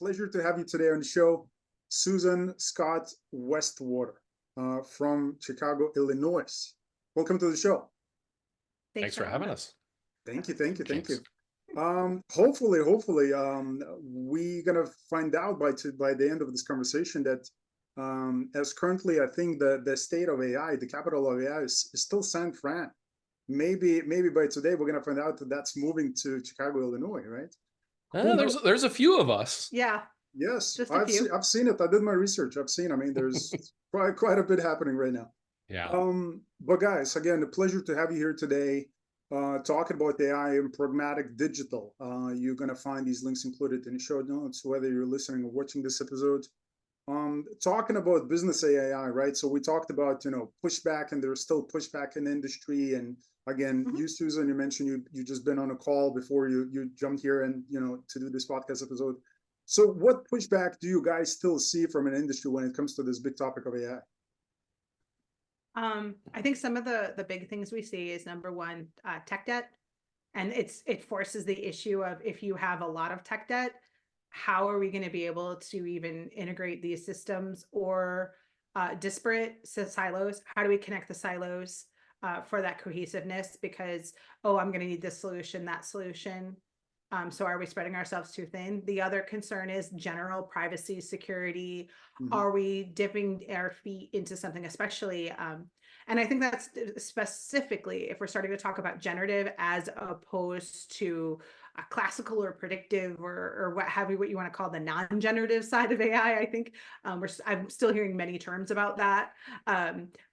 Pleasure to have you today on the show, Susan Scot Westwater from Chicago, Illinois. Welcome to the show. Thanks for having us. Thank you. Hopefully, we're gonna find out by the end of this conversation that as currently, I think the state of AI, the capital of AI is still San Fran. Maybe by today we're gonna find out that that's moving to Chicago, Illinois, right? There's a few of us. Yeah. Yes, Just a few. I've seen it. I did my research. I mean, there's quite a bit happening right now. Yeah. But guys, again, a pleasure to have you here today, talking about AI and pragmatic digital. You're gonna find these links included in the show notes, whether you're listening or watching this episode. Talking about business AI, right? So we talked about, pushback, and there's still pushback in the industry. And again, you, Susan, you mentioned you just been on a call before you jumped here and, to do this podcast episode. So what pushback do you guys still see from an industry when it comes to this big topic of AI? I think some of the big things we see is number one, tech debt. And it forces the issue of, if you have a lot of tech debt, how are we going to be able to even integrate these systems or disparate silos? How do we connect the silos for that cohesiveness? Because, I'm going to need this solution, that solution. So are we spreading ourselves too thin? The other concern is general privacy, security. Are we dipping our feet into something, especially? And I think that's specifically if we're starting to talk about generative as opposed to classical or predictive or what you want to call the non-generative side of AI. I think I'm still hearing many terms about that.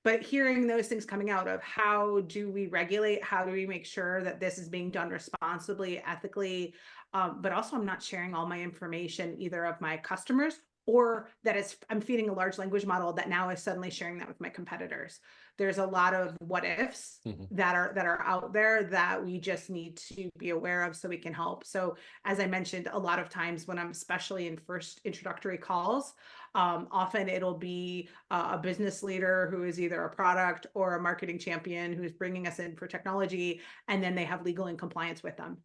But hearing those things coming out of how do we regulate, how do we make sure that this is being done responsibly, ethically, but also I'm not sharing all my information either of my customers or that I'm feeding a large language model that now is suddenly sharing that with my competitors. There's a lot of what ifs that are out there that we just need to be aware of so we can help. So as I mentioned, a lot of times when I'm especially in first introductory calls, often it'll be a business leader who is either a product or a marketing champion who's bringing us in for technology, and then they have legal and compliance with them.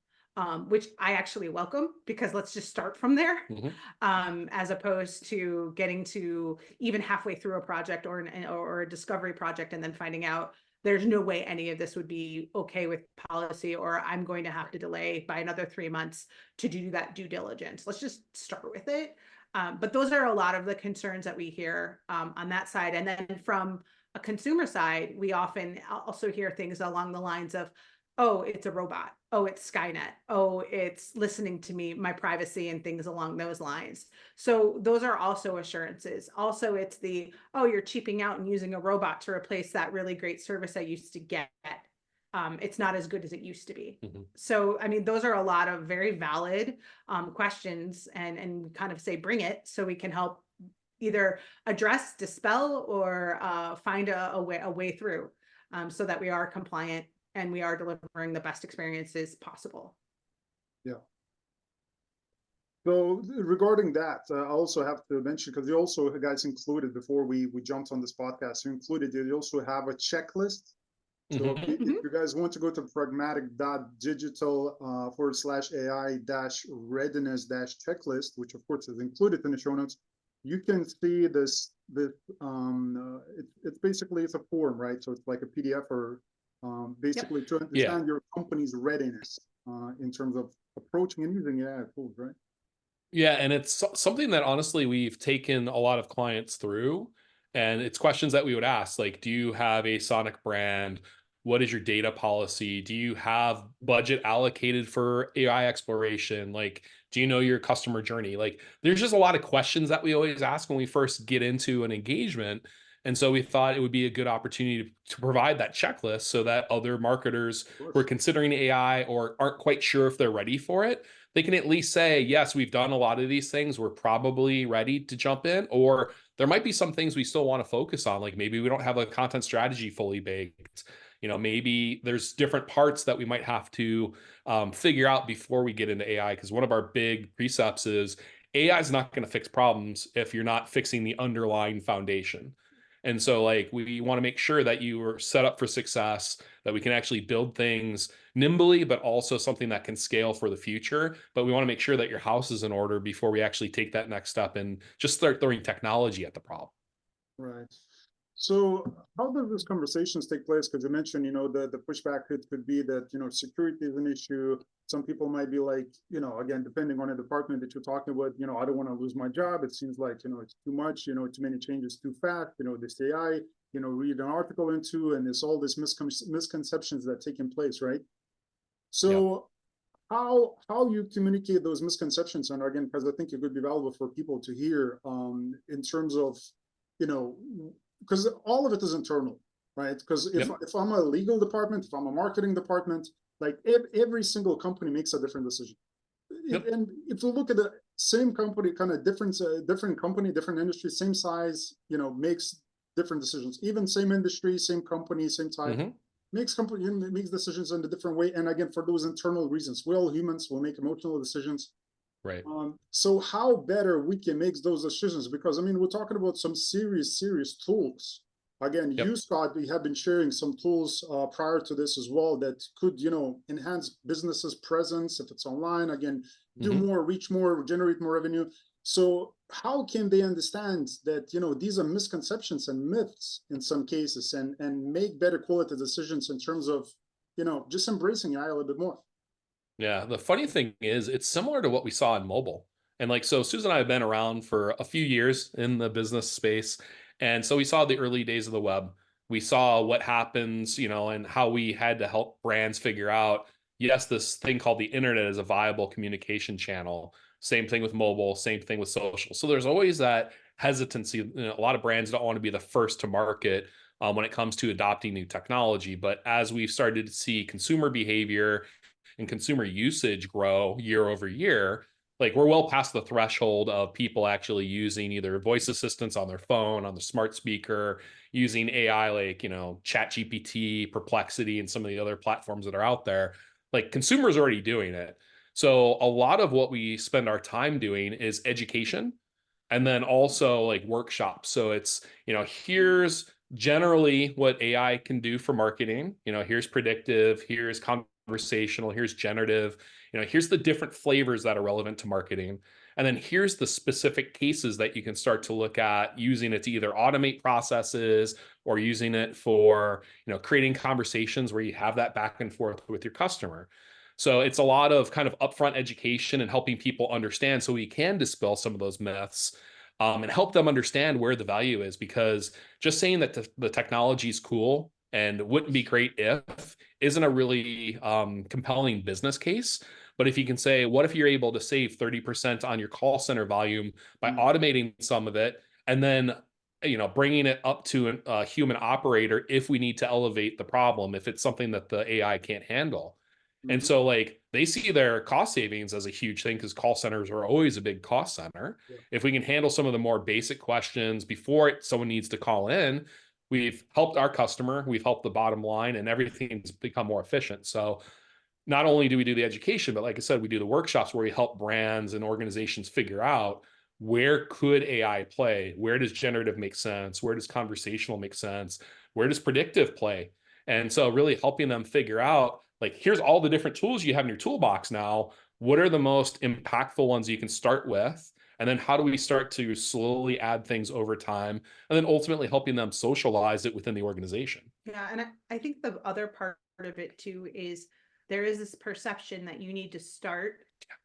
Which I actually welcome, because let's just start from there, as opposed to getting to even halfway through a project or a discovery project and then finding out there's no way any of this would be okay with policy, or I'm going to have to delay by another 3 months to do that due diligence. Let's just start with it. But those are a lot of the concerns that we hear on that side. And then from a consumer side, we often also hear things along the lines of, oh, it's a robot. Oh, it's Skynet. Oh, it's listening to me, my privacy, and things along those lines. So those are also assurances. Also, it's you're cheaping out and using a robot to replace that really great service I used to get. It's not as good as it used to be. So, I mean, those are a lot of very valid questions, and kind of say, bring it, so we can help either address, dispel, or find a way through, so that we are compliant and we are delivering the best experiences possible. Yeah. So regarding that, I also have to mention, because you also guys included, before we jumped on this podcast, you also have a checklist. So if you guys want to go to pragmatic.digital/AI-readiness-checklist, which of course is included in the show notes, you can see this. It's basically, it's a form, right? So it's like a PDF, or basically to understand your company's readiness in terms of approaching and using AI tools, right? Yeah, and it's something that honestly we've taken a lot of clients through, and it's questions that we would ask, like, do you have a Sonic brand? What is your data policy? Do you have budget allocated for AI exploration? Like, do you know your customer journey? Like, there's just a lot of questions that we always ask when we first get into an engagement. And so we thought it would be a good opportunity to provide that checklist so that other marketers who are considering AI or aren't quite sure if they're ready for it, they can at least say, yes, we've done a lot of these things. We're probably ready to jump in. Or there might be some things we still want to focus on. Like, maybe we don't have a content strategy fully baked. Maybe there's different parts that we might have to figure out before we get into AI. Because one of our big precepts is AI is not going to fix problems if you're not fixing the underlying foundation. And so like we want to make sure that you are set up for success, that we can actually build things nimbly, but also something that can scale for the future. But we want to make sure that your house is in order before we actually take that next step and just start throwing technology at the problem. Right. So how does these conversations take place? Because you mentioned, the pushback could be that, security is an issue. Some people might be like, again, depending on the department that you're talking about, I don't want to lose my job. It seems like, it's too much, too many changes too fast, this AI, read an article into, and there's all these misconceptions that taking place, right? Yep. So how you communicate those misconceptions, and again, because I think it could be valuable for people to hear, in terms of, because all of it is internal, right? Because if Yep. I'm a legal department, if I'm a marketing department, like every single company makes a different decision. Yep. And if you look at the same company, kind of different company, different industry, same size, makes different decisions. Even same industry, same company, same type, Mm-hmm. makes decisions in a different way. And again, for those internal reasons, we're all humans, we'll make emotional decisions. Right. So how better we can make those decisions? Because I mean, we're talking about some serious tools. Again, Yep. you, Scott, we have been sharing some tools prior to this as well that could, enhance businesses' presence if it's online. Again, do Mm-hmm. more, reach more, generate more revenue. So how can they understand that, these are misconceptions and myths in some cases, and make better quality decisions in terms of, just embracing AI a little bit more? Yeah, the funny thing is, it's similar to what we saw in mobile. And like, so Susan and I have been around for a few years in the business space. And so we saw the early days of the web. We saw what happens, and how we had to help brands figure out, yes, this thing called the internet is a viable communication channel. Same thing with mobile, same thing with social. So there's always that hesitancy. A lot of brands don't want to be the first to market when it comes to adopting new technology. But as we've started to see consumer behavior and consumer usage grow year over year, like we're well past the threshold of people actually using either voice assistants on their phone, on the smart speaker, using AI like, Chat GPT, Perplexity, and some of the other platforms that are out there. Like consumers are already doing it. So a lot of what we spend our time doing is education and then also like workshops. So it's, here's generally what AI can do for marketing. Here's predictive, here's conversational, here's generative, here's the different flavors that are relevant to marketing. And then here's the specific cases that you can start to look at using it to either automate processes or using it for, creating conversations where you have that back and forth with your customer. So it's a lot of kind of upfront education and helping people understand so we can dispel some of those myths, and help them understand where the value is. Because just saying that the technology is cool and wouldn't be great if isn't a really compelling business case. But if you can say, what if you're able to save 30% on your call center volume by automating some of it, and then bringing it up to a human operator if we need to elevate the problem, if it's something that the AI can't handle. And Mhm. so like they see their cost savings as a huge thing because call centers are always a big cost center. Yeah. If we can handle some of the more basic questions before someone needs to call in, we've helped our customer, we've helped the bottom line, and everything's become more efficient. So not only do we do the education, but like I said, we do the workshops where we help brands and organizations figure out where could AI play? Where does generative make sense? Where does conversational make sense? Where does predictive play? And so really helping them figure out, like, here's all the different tools you have in your toolbox now. What are the most impactful ones you can start with? And then how do we start to slowly add things over time? And then ultimately helping them socialize it within the organization. Yeah, and I think the other part of it too is there is this perception that you need to start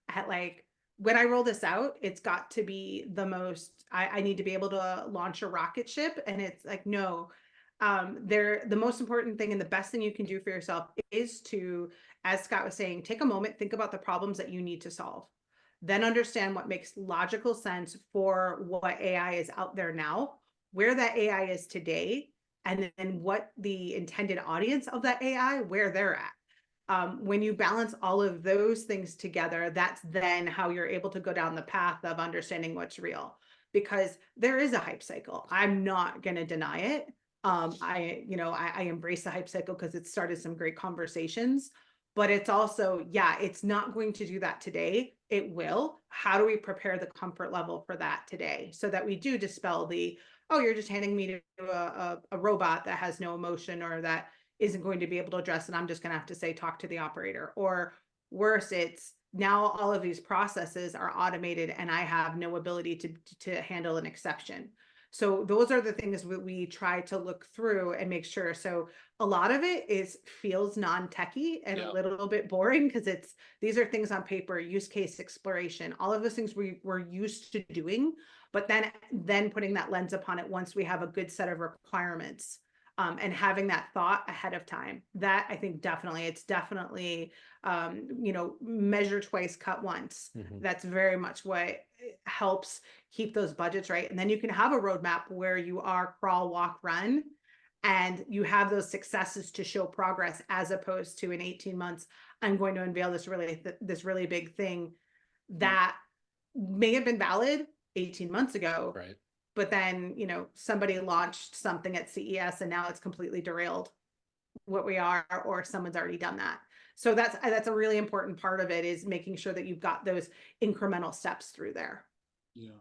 at like, when I roll this out, it's got to be the most, I need to be able to launch a rocket ship. And it's like, no, the most important thing and the best thing you can do for yourself is to, as Scott was saying, take a moment, think about the problems that you need to solve. Then understand what makes logical sense for what AI is out there now, where that AI is today, and then what the intended audience of that AI, where they're at. When you balance all of those things together, that's then how you're able to go down the path of understanding what's real. Because there is a hype cycle. I'm not going to deny it. I embrace the hype cycle because it started some great conversations. But it's also, yeah, it's not going to do that today. It will. How do we prepare the comfort level for that today so that we do dispel the, oh, you're just handing me to a robot that has no emotion or that isn't going to be able to address, and I'm just going to have to say, talk to the operator. Or worse, it's now all of these processes are automated and I have no ability to handle an exception. So those are the things that we try to look through and make sure. So a lot of it feels non-techy and a little bit boring because these are things on paper, use case exploration, all of those things we're used to doing, but then putting that lens upon it once we have a good set of requirements. And having that thought ahead of time, that I think it's definitely, measure twice, cut once. That's very much what helps keep those budgets right. And then you can have a roadmap where you are crawl, walk, run, and you have those successes to show progress, as opposed to in 18 months, I'm going to unveil this really big thing that may have been valid 18 months ago. Right. But then, somebody launched something at CES and now it's completely derailed what we are, or someone's already done that. So that's a really important part of it, is making sure that you've got those incremental steps through there. Yeah.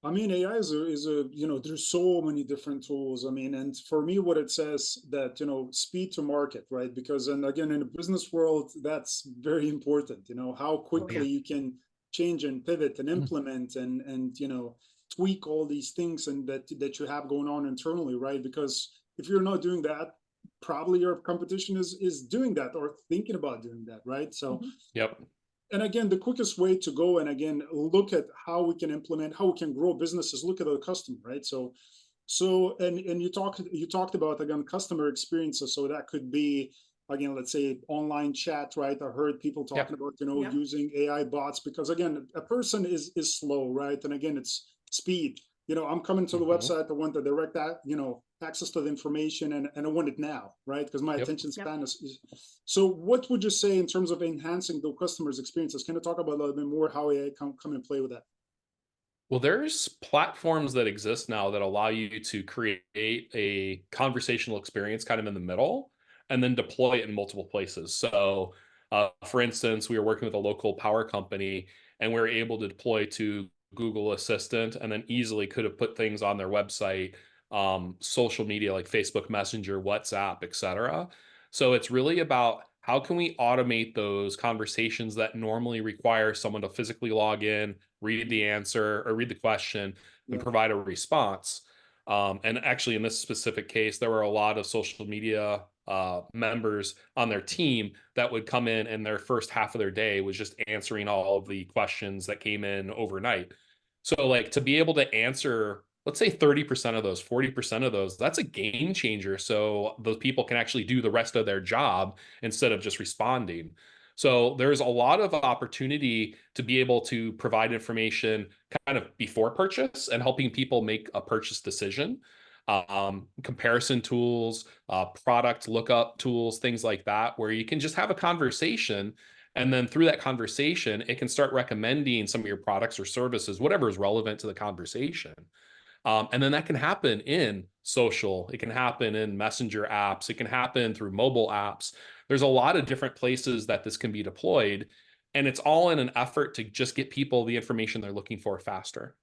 I mean, AI is there's so many different tools. I mean, and for me, what it says that, speed to market, right? Because, and again, in the business world, that's very important, how quickly you can change and pivot and implement and tweak all these things and that you have going on internally, right? Because if you're not doing that, probably your competition is doing that or thinking about doing that, right? So, and again, the quickest way to go and again look at how we can implement, how we can grow businesses, look at the customer, right? So and you talked about again customer experiences. So that could be again, let's say online chat, right? I heard people talking about using AI bots, because again, a person is slow, right? And again, it's speed. I'm coming to the website, I want the direct access to the information, and I want it now, right? Because my attention span is. So what would you say in terms of enhancing the customer's experiences? Can you talk about a little bit more how AI come and play with that? Well, there's platforms that exist now that allow you to create a conversational experience kind of in the middle and then deploy it in multiple places. So, for instance, we were working with a local power company and we were able to deploy to Google Assistant and then easily could have put things on their website, social media like Facebook Messenger, WhatsApp, etc. So it's really about how can we automate those conversations that normally require someone to physically log in, read the answer or read the question and provide a response. And actually, in this specific case, there were a lot of social media members on their team that would come in and their first half of their day was just answering all of the questions that came in overnight. So like to be able to answer, let's say 30% of those, 40% of those, that's a game changer. So those people can actually do the rest of their job instead of just responding. So there's a lot of opportunity to be able to provide information kind of before purchase and helping people make a purchase decision. Comparison tools, product lookup tools, things like that, where you can just have a conversation. And then through that conversation, it can start recommending some of your products or services, whatever is relevant to the conversation. And then that can happen in social. It can happen in messenger apps. It can happen through mobile apps. There's a lot of different places that this can be deployed. And it's all in an effort to just get people the information they're looking for faster.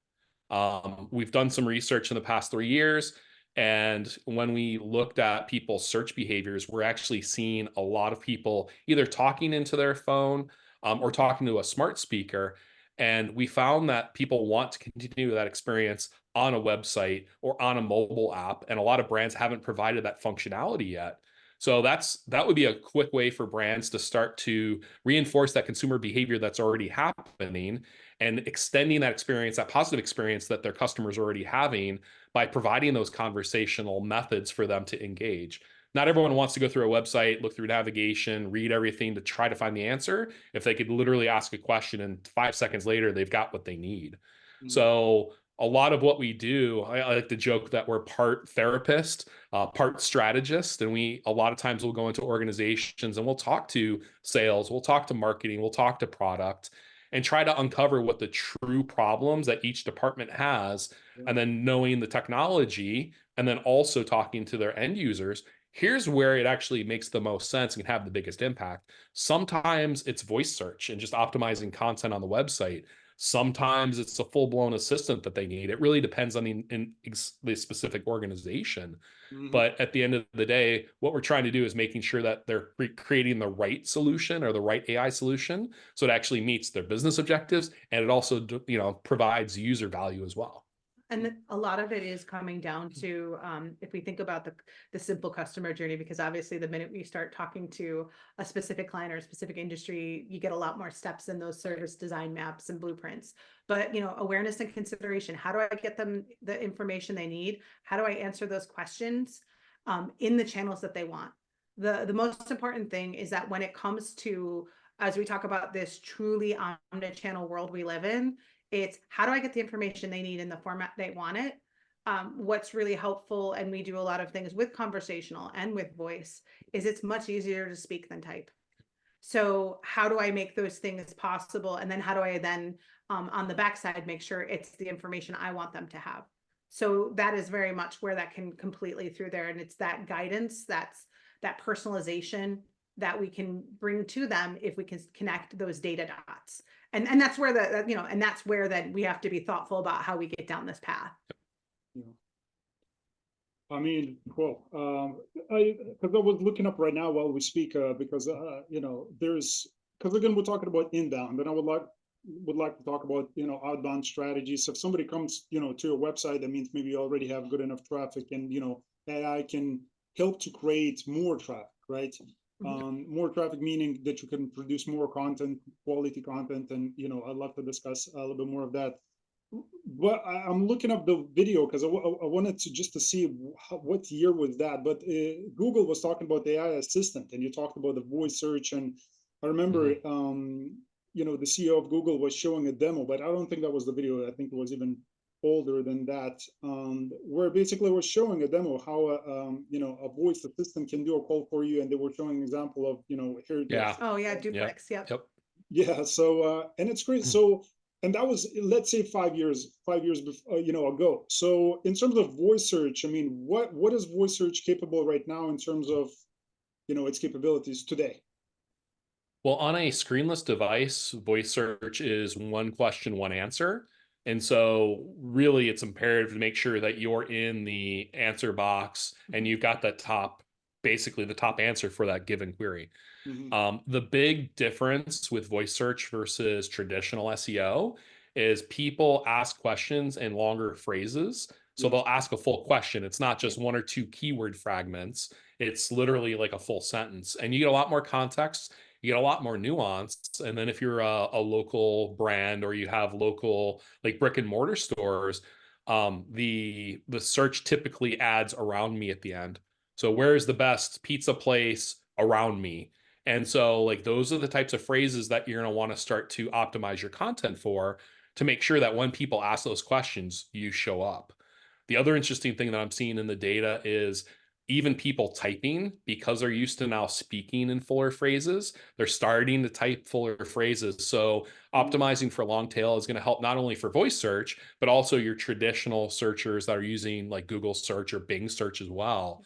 We've done some research in the past 3 years. And when we looked at people's search behaviors, we're actually seeing a lot of people either talking into their phone or talking to a smart speaker. And we found that people want to continue that experience on a website or on a mobile app. And a lot of brands haven't provided that functionality yet. So that would be a quick way for brands to start to reinforce that consumer behavior that's already happening and extending that experience, that positive experience that their customers are already having by providing those conversational methods for them to engage. Not everyone wants to go through a website, look through navigation, read everything to try to find the answer. If they could literally ask a question and 5 seconds later, they've got what they need. So a lot of what we do, I like to joke that we're part therapist, part strategist, and a lot of times we'll go into organizations and we'll talk to sales, we'll talk to marketing, we'll talk to product, and try to uncover what the true problems that each department has, and then knowing the technology, and then also talking to their end users. here's where it actually makes the most sense and can have the biggest impact. Sometimes it's voice search and just optimizing content on the website. Sometimes it's a full-blown assistant that they need. It really depends on the specific organization. Mhm. But at the end of the day, what we're trying to do is making sure that they're creating the right solution or the right AI solution so it actually meets their business objectives, and it also, you know, provides user value as well. And a lot of it is coming down to, if we think about the simple customer journey, because obviously the minute we start talking to a specific client or a specific industry, you get a lot more steps in those service design maps and blueprints. But, you know, awareness and consideration, how do I get them the information they need? How do I answer those questions in the channels that they want? The most important thing is that when it comes to, as we talk about this truly omnichannel world we live in, it's how do I get the information they need in the format they want it? What's really helpful, and we do a lot of things with conversational and with voice, is it's much easier to speak than type. So how do I make those things possible? And then how do I then on the backside make sure it's the information I want them to have? So that is very much where that can completely through there. And it's that guidance, that's that personalization that we can bring to them if we can connect those data dots. And that's where you know, and that's where then we have to be thoughtful about how we get down this path. Yeah. I mean, cool. Because I was looking up right now while we speak, because you know, because again, we're talking about inbound, and I would like to talk about, you know, outbound strategies. So if somebody comes, you know, to your website, that means maybe you already have good enough traffic, and, you know, AI can help to create more traffic, right? More traffic, meaning that you can produce more content, quality content, and, you know, I'd love to discuss a little bit more of that. But I'm looking up the video because I wanted to just to see what year was that. But Google was talking about the AI assistant, and you talked about the voice search. And I remember, you know, the CEO of Google was showing a demo, but I don't think that was the video. I think it was even older than that, where basically was showing a demo how you know, a voice assistant can do a call for you, and they were showing an example of, you know, here it Yeah. is. Oh yeah, duplex. Yep. Yep. Yeah. So and it's great. So, and that was, let's say, 5 years before, you know, ago. So in terms of voice search, I mean, what is voice search capable right now in terms of, you know, its capabilities today? Well, on a screenless device, voice search is one question, one answer. And so really it's imperative to make sure that you're in the answer box and you've got basically the top answer for that given query. The big difference with voice search versus traditional SEO is people ask questions in longer phrases. So Yes. they'll ask a full question. It's not just one or two keyword fragments. It's literally like a full sentence. And you get a lot more context, you get a lot more nuance. And then if you're a local brand or you have local like brick and mortar stores, the search typically adds around me at the end. So where's the best pizza place around me? And so like those are the types of phrases that you're going to want to start to optimize your content for, to make sure that when people ask those questions, you show up. The other interesting thing that I'm seeing in the data is even people typing, because they're used to now speaking in fuller phrases, they're starting to type fuller phrases. So optimizing for long tail is going to help not only for voice search, but also your traditional searchers that are using like Google search or Bing search as well.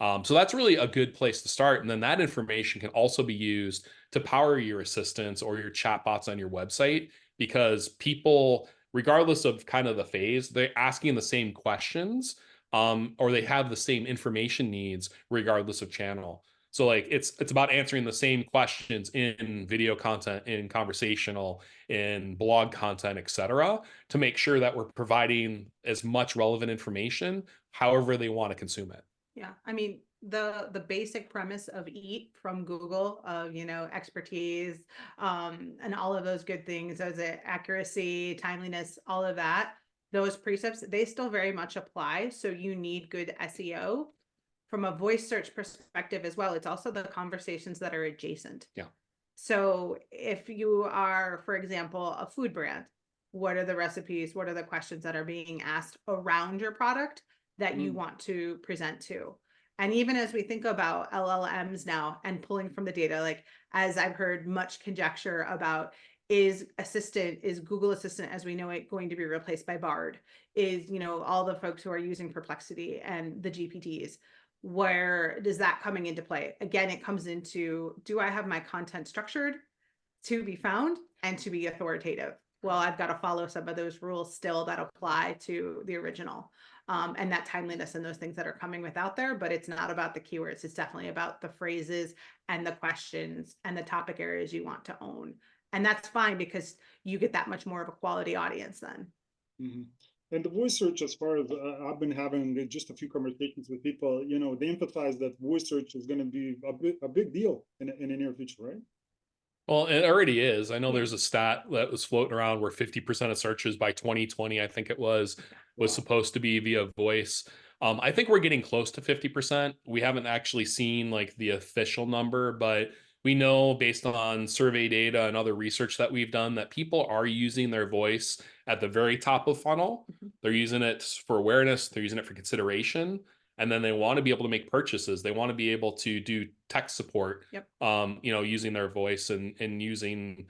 So that's really a good place to start. And then that information can also be used to power your assistants or your chatbots on your website, because people, regardless of kind of the phase, they're asking the same questions, or they have the same information needs regardless of channel. So like it's about answering the same questions in video content, in conversational, in blog content, etc., to make sure that we're providing as much relevant information however they want to consume it. Yeah, I mean, the basic premise of EAT from Google of, you know, expertise, and all of those good things, as accuracy, timeliness, all of that, those precepts, they still very much apply. So you need good SEO. From a voice search perspective as well, it's also the conversations that are adjacent. Yeah. So if you are, for example, a food brand, what are the recipes? What are the questions that are being asked around your product that you want to present to? And even as we think about LLMs now and pulling from the data, like as I've heard much conjecture about, is Google Assistant as we know it going to be replaced by Bard? Is, you know, all the folks who are using Perplexity and the GPTs, where does that coming into play? Again, it comes into, do I have my content structured to be found and to be authoritative? Well, I've got to follow some of those rules still that apply to the original. And that timeliness and those things that are coming with out there, but it's not about the keywords. It's definitely about the phrases and the questions and the topic areas you want to own. And that's fine because you get that much more of a quality audience then. Mm-hmm. And the voice search, as far as I've been having just a few conversations with people, they emphasize that voice search is going to be a big deal in the near future, right? Well, it already is. I know Yeah. there's a stat that was floating around where 50% of searches by 2020, I think it was Wow. supposed to be via voice. I think we're getting close to 50%. We haven't actually seen like the official number, but we know based on survey data and other research that we've done that people are using their voice at the very top of funnel. They're using it for awareness. They're using it for consideration. And then they want to be able to make purchases. They want to be able to do tech support, Yep. using their voice and using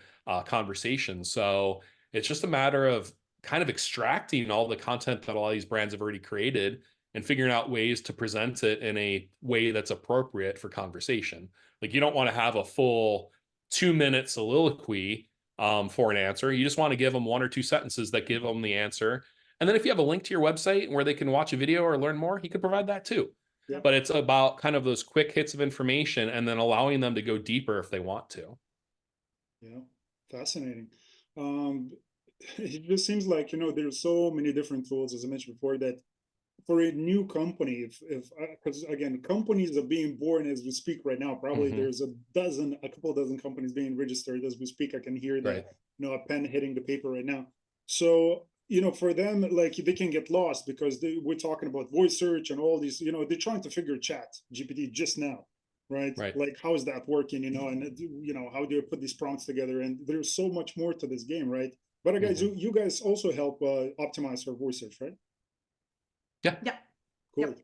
conversations. So it's just a matter of kind of extracting all the content that all these brands have already created and figuring out ways to present it in a way that's appropriate for conversation. Like you don't want to have a full 2-minute soliloquy for an answer. You just want to give them 1 or 2 sentences that give them the answer. And then if you have a link to your website where they can watch a video or learn more, he could provide that too. Yeah. But it's about kind of those quick hits of information and then allowing them to go deeper if they want to. Yeah, fascinating. It just seems like, there's so many different tools, as I mentioned before, that for a new company, because again, companies are being born as we speak right now. Probably there's a couple dozen companies being registered as we speak. I can hear that, Right. a pen hitting the paper right now. So, for them, like they can get lost because we're talking about voice search and all these, they're trying to figure chat GPT just now, right? Right. Like, how is that working, and, how do you put these prompts together? And there's so much more to this game, right? But guys, you guys also help optimize for voice search, right? Yeah. Yep. Cool, Yep.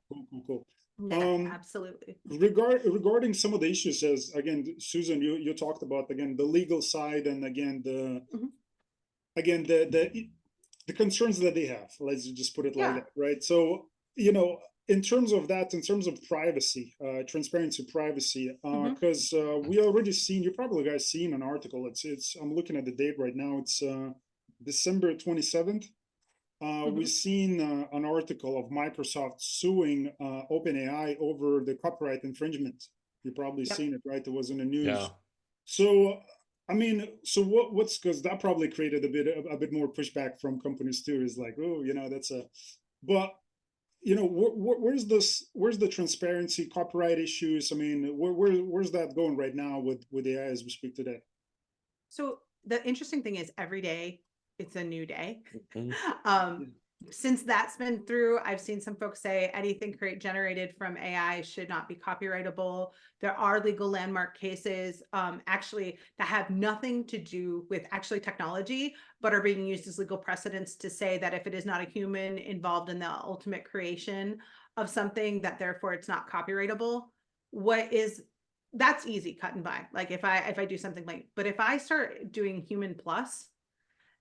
cool. Yeah, absolutely. Regarding some of the issues, as again, Susan, you talked about again the legal side, and again the concerns that they have. Let's just put it like that, right? So in terms of that, in terms of privacy, transparency, privacy, because we already seen, you probably guys seen an article. It's I'm looking at the date right now. It's December 27th. We've seen an article of Microsoft suing OpenAI over the copyright infringement. You've probably seen it, right? It was in the news. Yeah. So, I mean, so what's, because that probably created a bit more pushback from companies too. Is like, oh, that's but where's the transparency, copyright issues? I mean, where's that going right now with AI as we speak today? So the interesting thing is every day it's a new day. Mm-hmm. Since that's been through, I've seen some folks say anything generated from AI should not be copyrightable. There are legal landmark cases actually that have nothing to do with actually technology, but are being used as legal precedents to say that if it is not a human involved in the ultimate creation of something, that therefore it's not copyrightable. That's easy, cut and by. Like if I do something but if I start doing human plus,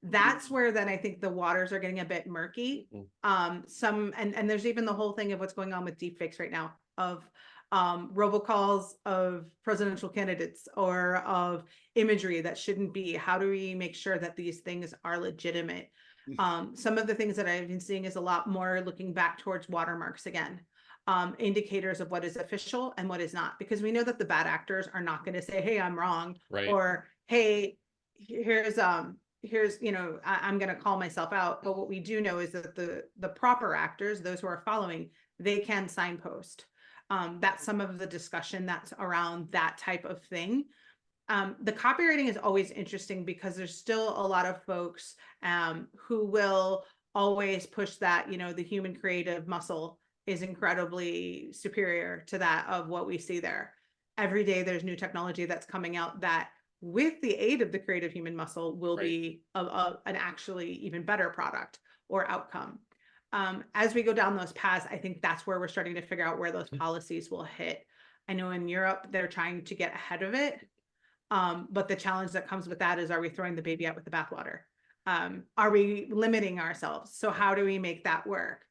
that's where then I think the waters are getting a bit murky. And there's even the whole thing of what's going on with deepfakes right now, of robocalls of presidential candidates or of imagery that shouldn't be. How do we make sure that these things are legitimate? Some of the things that I've been seeing is a lot more looking back towards watermarks again. Indicators of what is official and what is not, because we know that the bad actors are not going to say, hey, I'm wrong, or hey, here's I'm going to call myself out. But what we do know is that the proper actors, those who are following, they can signpost. That's some of the discussion that's around that type of thing. The copywriting is always interesting because there's still a lot of folks who will always push that, the human creative muscle is incredibly superior to that of what we see there. Every day there's new technology that's coming out that, with the aid of the creative human muscle, will be an actually even better product or outcome. As we go down those paths, I think that's where we're starting to figure out where those policies will hit. I know in Europe, they're trying to get ahead of it. But the challenge that comes with that is, are we throwing the baby out with the bathwater? Are we limiting ourselves? So how do we make that work?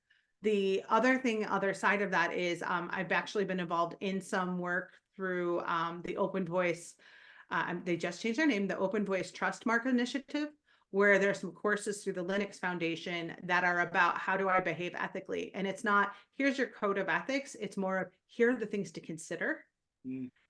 The other side of that is I've actually been involved in some work through the Open Voice. They just changed their name, the Open Voice Trust Mark Initiative, where there's some courses through the Linux Foundation that are about how do I behave ethically. And it's not, here's your code of ethics. It's more of, here are the things to consider.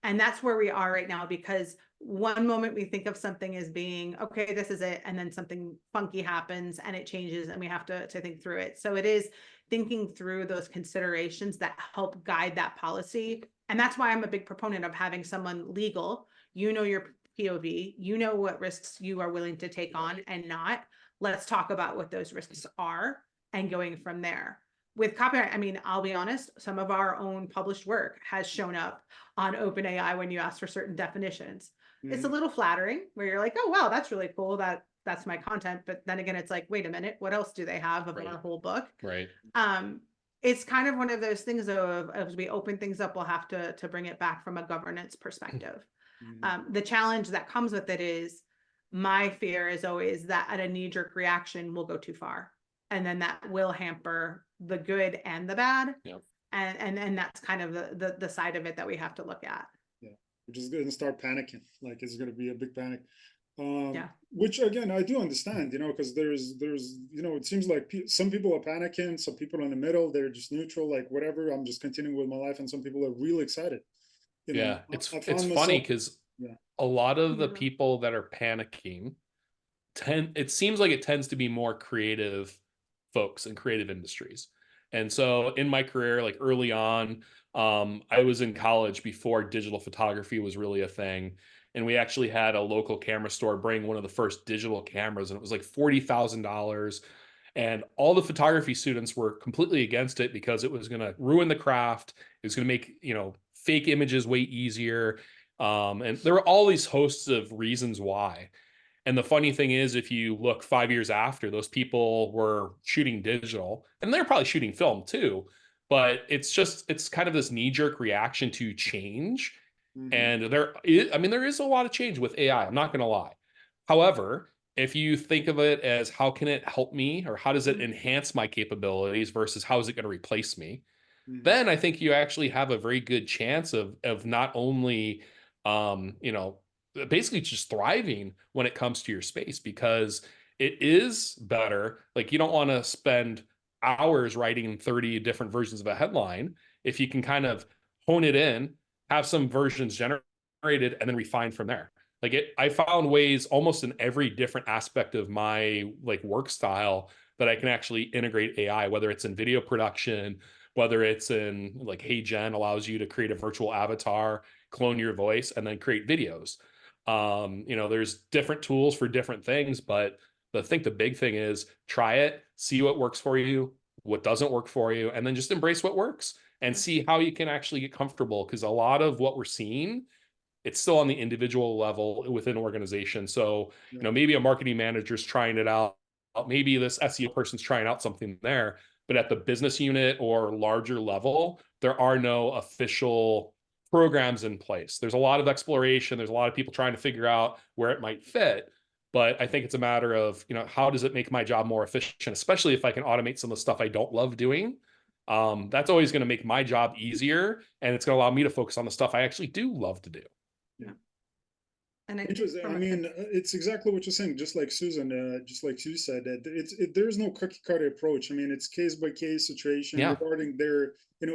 And that's where we are right now, because one moment we think of something as being, okay, this is it. And then something funky happens and it changes and we have to think through it. So it is thinking through those considerations that help guide that policy. And that's why I'm a big proponent of having someone legal, your POV, what risks you are willing to take on and not. Let's talk about what those risks are and going from there. With copyright, I mean, I'll be honest, some of our own published work has shown up on OpenAI when you ask for certain definitions. It's a little flattering where you're like, oh, wow, that's really cool. That's my content. But then again, it's like, wait a minute, what else do they have of our whole book? Right. It's kind of one of those things of as we open things up, we'll have to bring it back from a governance perspective. The challenge that comes with it is, my fear is always that at a knee-jerk reaction, we'll go too far. And then that will hamper the good and the bad. Yep. And that's kind of the side of it that we have to look at. Yeah, we're just going to start panicking. Like it's going to be a big panic. Yeah. Which again, I do understand, because there's, it seems like some people are panicking, some people in the middle, they're just neutral, like whatever, I'm just continuing with my life. And some people are really excited. Yeah, it's funny because a lot of the people that are panicking it seems like it tends to be more creative folks in creative industries. And so in my career, like early on, I was in college before digital photography was really a thing. And we actually had a local camera store bring one of the first digital cameras, and it was like $40,000. And all the photography students were completely against it because it was going to ruin the craft. It was going to make, fake images way easier. And there were all these hosts of reasons why. And the funny thing is, if you look 5 years after, those people were shooting digital, and they're probably shooting film too. But it's kind of this knee-jerk reaction to change. And there is a lot of change with AI. I'm not going to lie. However, if you think of it as how can it help me, or how does it enhance my capabilities versus how is it going to replace me, then I think you actually have a very good chance of not only, basically just thriving when it comes to your space, because it is better. Like, you don't want to spend hours writing 30 different versions of a headline. If you can kind of hone it in, have some versions generated, and then refine from there. I found ways almost in every different aspect of my work style that I can actually integrate AI, whether it's in video production, whether it's in Hey Gen allows you to create a virtual avatar, clone your voice, and then create videos. There's different tools for different things, but I think the big thing is try it, see what works for you, what doesn't work for you, and then just embrace what works and see how you can actually get comfortable. Because a lot of what we're seeing, it's still on the individual level within organization. So, maybe a marketing manager's trying it out. Maybe this SEO person's trying out something there, but at the business unit or larger level, there are no official programs in place. There's a lot of exploration. There's a lot of people trying to figure out where it might fit. But I think it's a matter of, how does it make my job more efficient, especially if I can automate some of the stuff I don't love doing. That's always going to make my job easier, and it's going to allow me to focus on the stuff I actually do love to do. Yeah. And interesting. I mean, it's exactly what you're saying. Just like Susan, just like you said, that there's no cookie cutter approach. I mean, it's case by case situation regarding their,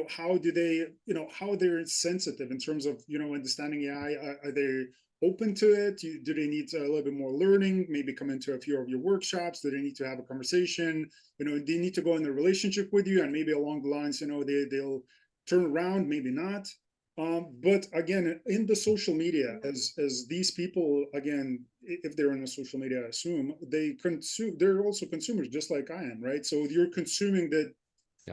how do they, how they're sensitive in terms of, understanding AI. Are they open to it? Do they need a little bit more learning? Maybe come into a few of your workshops? Do they need to have a conversation? Do they need to go in a relationship with you? And maybe along the lines, they'll turn around, maybe not. But again, in the social media, as these people, again, if they're in the social media, I assume they consume, they're also consumers just like I am, right? So you're consuming that,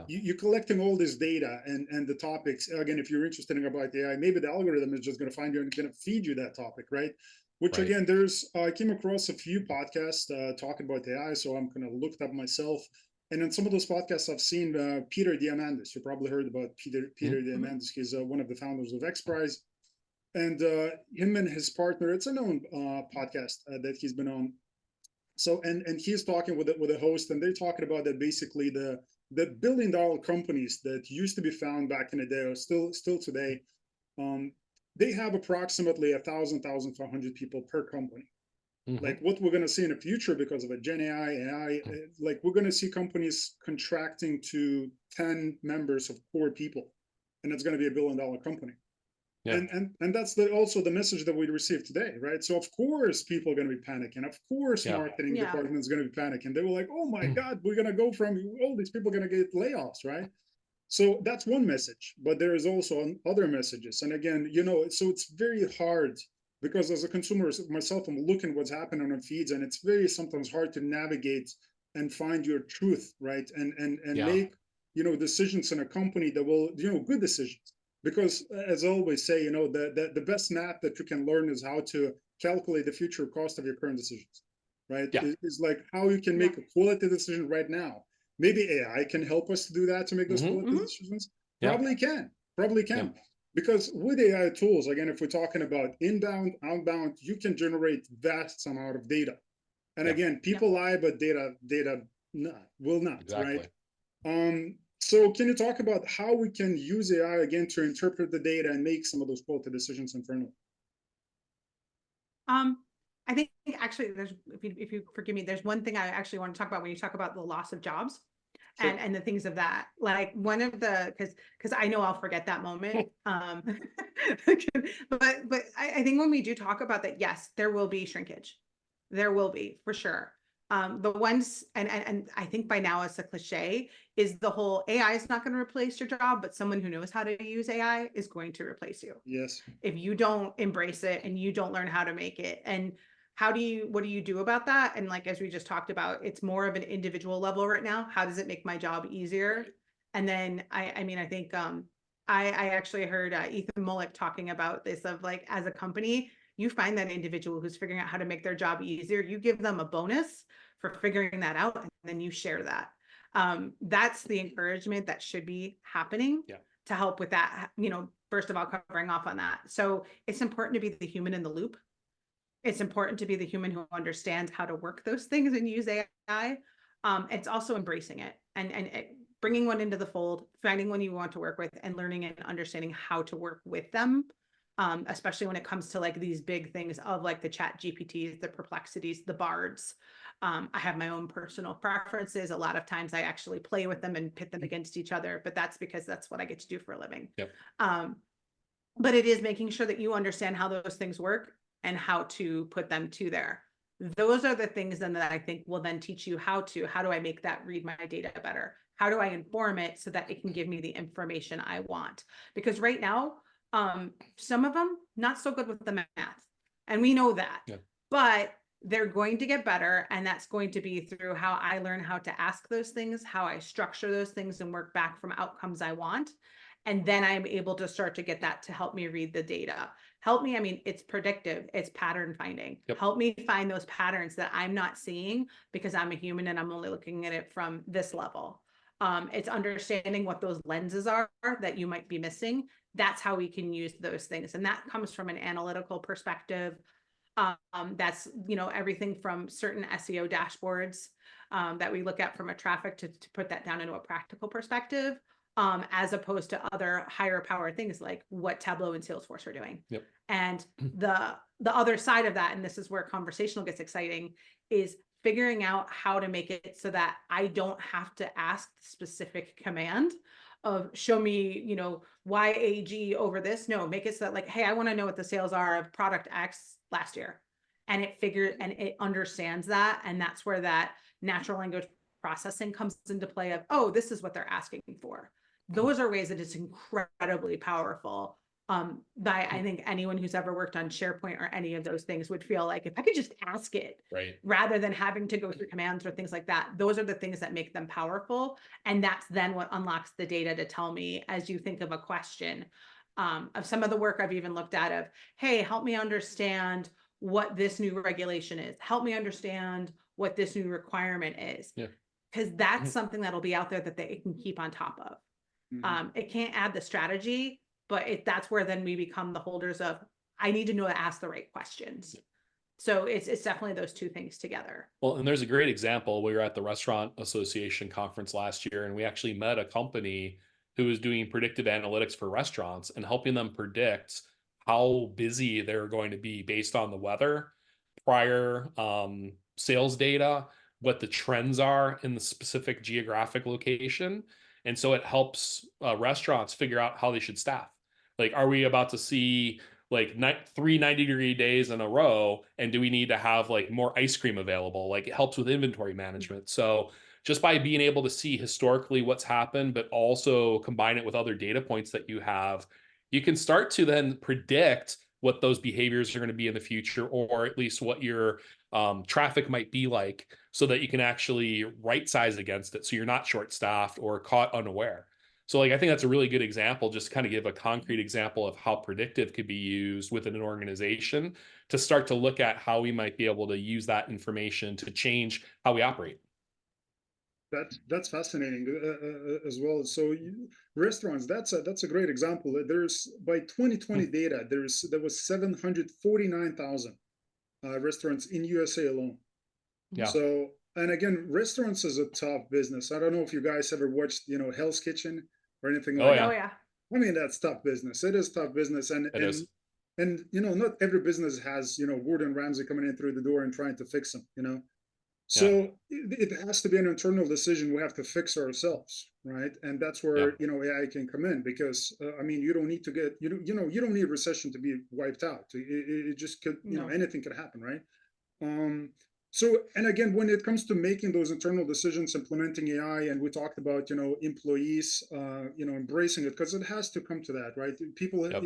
you're collecting all this data and the topics. Again, if you're interested in about AI, maybe the algorithm is just going to find you and going to feed you that topic, right? Which again, I came across a few podcasts talking about AI, so I'm going to look it up myself. And in some of those podcasts, I've seen Peter Diamandis. You probably heard about Peter Diamandis. He's one of the founders of XPRIZE. And him and his partner, it's a known podcast that he's been on, So and he's talking with a host, and they're talking about that basically the billion-dollar companies that used to be found back in the day, or still today, they have approximately 1,500 people per company. Like what we're going to see in the future because of a Gen AI, like we're going to see companies contracting to 10 members of core people, and it's going to be a billion-dollar company. Yeah. And that's also the message that we received today, right? So of course people are going to be panicking. Of course, Yeah. marketing Yeah. department is going to be panicking. They were like, "Oh my God, we're going to go from all these people going to get layoffs," right? So that's one message, but there is also other messages. And again, you know, so it's very hard because as a consumer myself, I'm looking what's happening on feeds, and it's very sometimes hard to navigate and find your truth, right? And Yeah. make, you know, decisions in a company that will, you know, good decisions. Because as I always say, you know, the best math that you can learn is how to calculate the future cost of your current decisions, right? Yeah. Is like how you can make a quality decision right now. Maybe AI can help us to do that, to make those quality decisions. Yeah. Probably can. Because with AI tools, again, if we're talking about inbound, outbound, you can generate vast amount of data. And again, people lie, but data will not, Exactly. right? So can you talk about how we can use AI again to interpret the data and make some of those quality decisions internally? I think actually there's, if you forgive me, there's one thing I actually want to talk about when you talk about the loss of jobs. Sure. And the things of that, like one of the, because I know I'll forget that moment. But I think when we do talk about that, yes, there will be shrinkage. There will be, for sure. The ones, and I think by now it's a cliche, is the whole AI is not going to replace your job, but someone who knows how to use AI is going to replace you. Yes. If you don't embrace it and you don't learn how to make it. And what do you do about that? And like, as we just talked about, it's more of an individual level right now. How does it make my job easier? And then I mean, I think, I actually heard Ethan Mollick talking about this of like, as a company, you find that individual who's figuring out how to make their job easier, you give them a bonus for figuring that out, and then you share that. That's the encouragement that should be happening to help with that, you know, first of all, covering off on that. So it's important to be the human in the loop. It's important to be the human who understands how to work those things and use AI. It's also embracing it and bringing one into the fold, finding one you want to work with, and learning and understanding how to work with them. Especially when it comes to like these big things of like the Chat GPTs, the Perplexities, the Bards. I have my own personal preferences. A lot of times I actually play with them and pit them against each other, but that's because that's what I get to do for a living. Yep. But it is making sure that you understand how those things work and how to put them to there. Those are the things then that I think will then teach you how do I make that read my data better? How do I inform it so that it can give me the information I want? Because right now, some of them not so good with the math, and we know that, but they're going to get better. And that's going to be through how I learn how to ask those things, how I structure those things and work back from outcomes I want. And then I'm able to start to get that to help me read the data. Help me, I mean, it's predictive, it's pattern finding. Help me find those patterns that I'm not seeing because I'm a human and I'm only looking at it from this level. It's understanding what those lenses are that you might be missing. That's how we can use those things. And that comes from an analytical perspective. That's, you know, everything from certain SEO dashboards that we look at from a traffic to put that down into a practical perspective. As opposed to other higher power things like what Tableau and Salesforce are doing. And the other side of that, and this is where conversational gets exciting, is figuring out how to make it so that I don't have to ask the specific command of show me, you know, YAG over this. No, make it so that like, hey, I want to know what the sales are of product X last year. And it understands that. And that's where that natural language processing comes into play of, oh, this is what they're asking for. Those are ways that it's incredibly powerful. I think anyone who's ever worked on SharePoint or any of those things would feel like if I could just ask it, rather than having to go through commands or things like that, those are the things that make them powerful. And that's then what unlocks the data to tell me as you think of a question. Of some of the work I've even looked at of, hey, help me understand what this new regulation is. Help me understand what this new requirement is. Because that's something that'll be out there that they can keep on top of. It can't add the strategy, but that's where then we become the holders of, I need to know to ask the right questions So it's definitely those two things together. Well, and there's a great example. We were at the Restaurant Association conference last year, and we actually met a company who was doing predictive analytics for restaurants and helping them predict how busy they're going to be based on the weather, prior sales data, what the trends are in the specific geographic location. And so it helps restaurants figure out how they should staff. Like, are we about to see like 3 90-degree days in a row, and do we need to have like more ice cream available? Like, it helps with inventory management. So just by being able to see historically what's happened, but also combine it with other data points that you have, you can start to then predict what those behaviors are going to be in the future, or at least what your traffic might be like, so that you can actually right size against it, so you're not short staffed or caught unaware. So like, I think that's a really good example, just to kind of give a concrete example of how predictive could be used within an organization to start to look at how we might be able to use that information to change how we operate. That's fascinating as well. So restaurants, that's a great example. There's by 2020 data, there was 749,000 restaurants in USA alone. Yeah. So, and again, restaurants is a tough business. I don't know if you guys ever watched, Hell's Kitchen or anything Oh, like yeah. Oh that. yeah. I mean, that's tough business. It is tough business, and It is. not every business has Gordon Ramsay coming in through the door and trying to fix them. Yeah. So it has to be an internal decision we have to fix ourselves, right? And that's where Yeah. AI can come in, because I mean, you don't need to get you don't need recession to be wiped out. It just could No. anything could happen, right? So, and again, when it comes to making those internal decisions, implementing AI, and we talked about employees embracing it, because it has to come to that, right? People, Yep.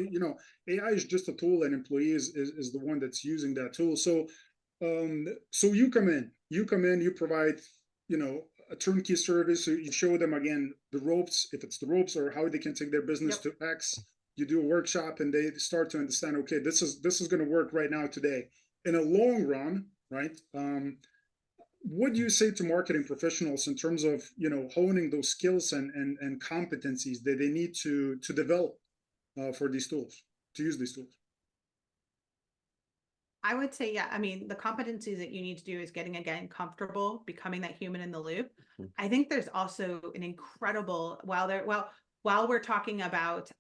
AI is just a tool, and employees is the one that's using that tool. So so you come in, you provide a turnkey service. So you show them again the ropes, if it's the ropes, or how they can take their business Yep. to X. You do a workshop, and they start to understand, okay, this is going to work right now today. In a long run, right? What do you say to marketing professionals in terms of honing those skills and competencies that they need to develop for these tools, to use these tools? I would say, yeah. I mean, the competencies that you need to do is getting, again, comfortable, becoming that human in the loop. Mhm. I think there's also an incredible, while we're talking about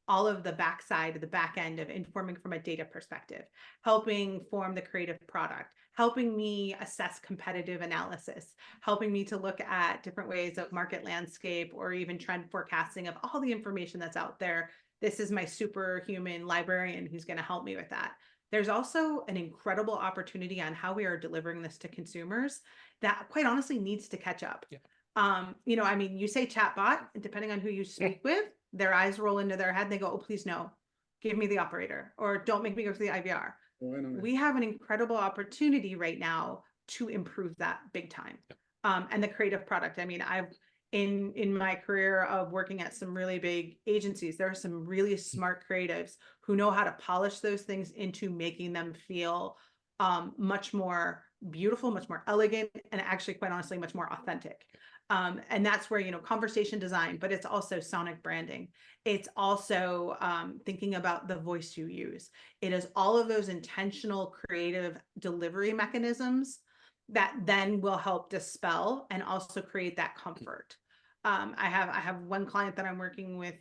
all of the backside, the back end of informing from a data perspective, helping form the creative product, helping me assess competitive analysis, helping me to look at different ways of market landscape, or even trend forecasting of all the information that's out there. This is my superhuman librarian who's going to help me with that. There's also an incredible opportunity on how we are delivering this to consumers that, quite honestly, needs to catch up. Yeah. I mean, you say chatbot, and depending on who you speak with, their eyes roll into their head and they go, oh, please no, give me the operator, or don't make me go to the IVR. Oh, I know. We have an incredible opportunity right now to improve that big time. And the creative product. I mean, I've in my career of working at some really big agencies, there are some really smart creatives who know how to polish those things into making them feel much more beautiful, much more elegant, and actually, quite honestly, much more authentic. And that's where, conversation design, but it's also sonic branding. It's also thinking about the voice you use. It is all of those intentional creative delivery mechanisms that then will help dispel and also create that comfort. I have one client that I'm working with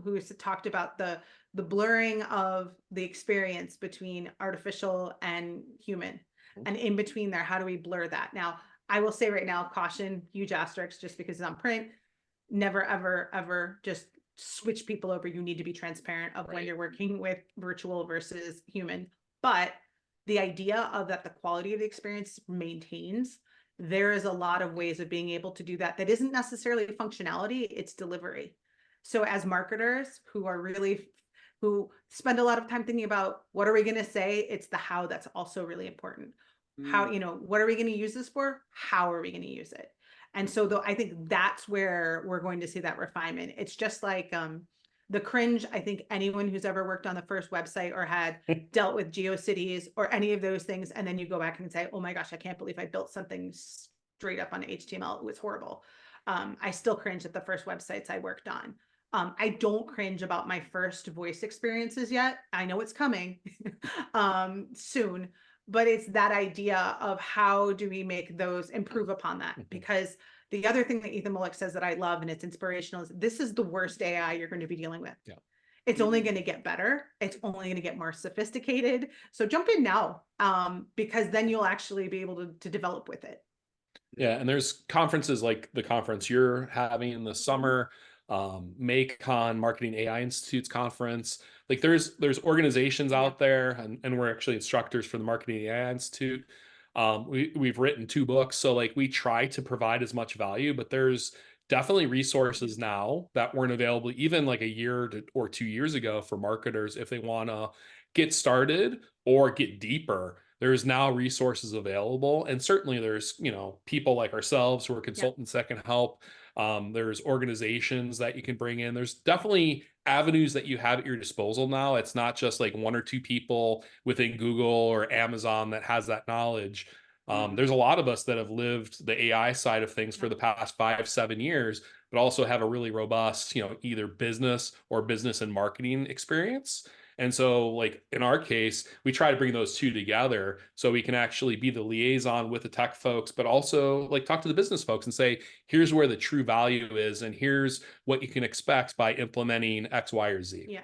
who has talked about the blurring of the experience between artificial and human. And in between there, how do we blur that? Now, I will say right now, caution, huge asterisk, just because it's on print. Never, ever, ever just switch people over. You need to be transparent of when you're working with virtual versus human. But the idea of that the quality of the experience maintains, there is a lot of ways of being able to do that. That isn't necessarily functionality, it's delivery. So as marketers who spend a lot of time thinking about what are we going to say, it's the how that's also really important. How, what are we going to use this for? How are we going to use it? And so though I think that's where we're going to see that refinement. It's just like the cringe. I think anyone who's ever worked on the first website or had dealt with GeoCities or any of those things, and then you go back and say, oh my gosh, I can't believe I built something straight up on HTML. It was horrible. I still cringe at the first websites I worked on. I don't cringe about my first voice experiences yet. I know it's coming soon. but it's that idea of how do we make those improve upon that? Because the other thing that Ethan Mollick says that I love and it's inspirational is this is the worst AI you're going to be dealing with. Yeah. It's only going to get better. It's only going to get more sophisticated. So jump in now, because then you'll actually be able to develop with it. Yeah, and there's conferences like the conference you're having in the summer, MAICON, Marketing AI Institute's conference. Like there's organizations out there, and we're actually instructors for the Marketing AI Institute. We've written 2 books, so like we try to provide as much value, but there's definitely resources now that weren't available even like a year or 2 years ago for marketers if they want to get started or get deeper. There's now resources available, and certainly there's people like ourselves who are consultants that can help. There's organizations that you can bring in. There's definitely avenues that you have at your disposal now. It's not just like 1 or 2 people within Google or Amazon that has that knowledge. There's a lot of us that have lived the AI side of things for the past 5-7 years, but also have a really robust either business or business and marketing experience. And so like in our case, we try to bring those 2 together so we can actually be the liaison with the tech folks, but also like talk to the business folks and say, here's where the true value is, and here's what you can expect by implementing X, Y, or Z. Yeah.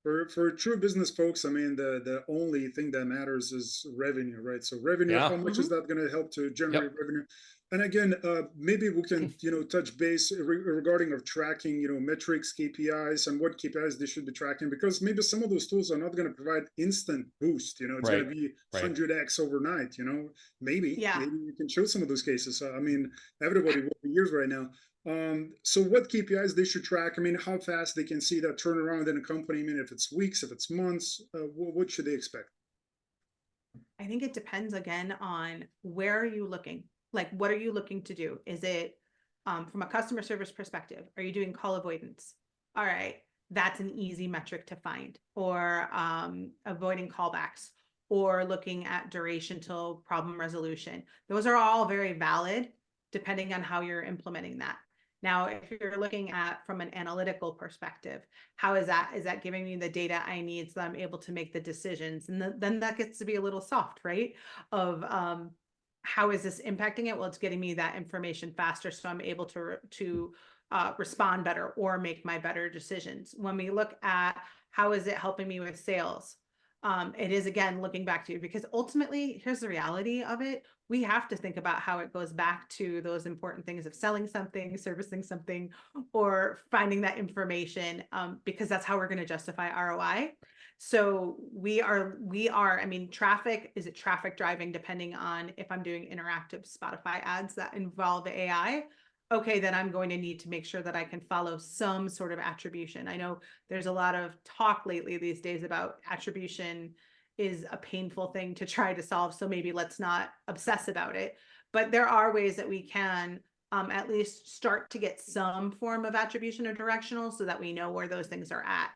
For true business folks, I mean, the only thing that matters is revenue, right? So revenue, how much is that going to help to generate revenue? And again, maybe we can, touch base regarding of tracking, metrics, KPIs, and what KPIs they should be tracking, because maybe some of those tools are not going to provide instant boost. It's going to be 100x overnight. Maybe you can show some of those cases. I mean, everybody will be years right now. So what KPIs they should track? I mean, how fast they can see that turnaround in a company? I mean, if it's weeks, if it's months, what should they expect? I think it depends again on where are you looking? Like, what are you looking to do? Is it from a customer service perspective? Are you doing call avoidance? All right, that's an easy metric to find. Or avoiding callbacks, or looking at duration till problem resolution. Those are all very valid depending on how you're implementing that. Now, if you're looking at from an analytical perspective, how is that giving me the data I need so that I'm able to make the decisions? And then that gets to be a little soft, right? Of how is this impacting it? Well, it's getting me that information faster, so I'm able to respond better or make my better decisions. When we look at how is it helping me with sales, it is again looking back to you, because ultimately, here's the reality of it. We have to think about how it goes back to those important things of selling something, servicing something, or finding that information, because that's how we're going to justify ROI. So we are, I mean, is it traffic driving, depending on if I'm doing interactive Spotify ads that involve AI? Okay, then I'm going to need to make sure that I can follow some sort of attribution. I know there's a lot of talk lately these days about attribution is a painful thing to try to solve. So maybe let's not obsess about it. But there are ways that we can at least start to get some form of attribution or directional so that we know where those things are at.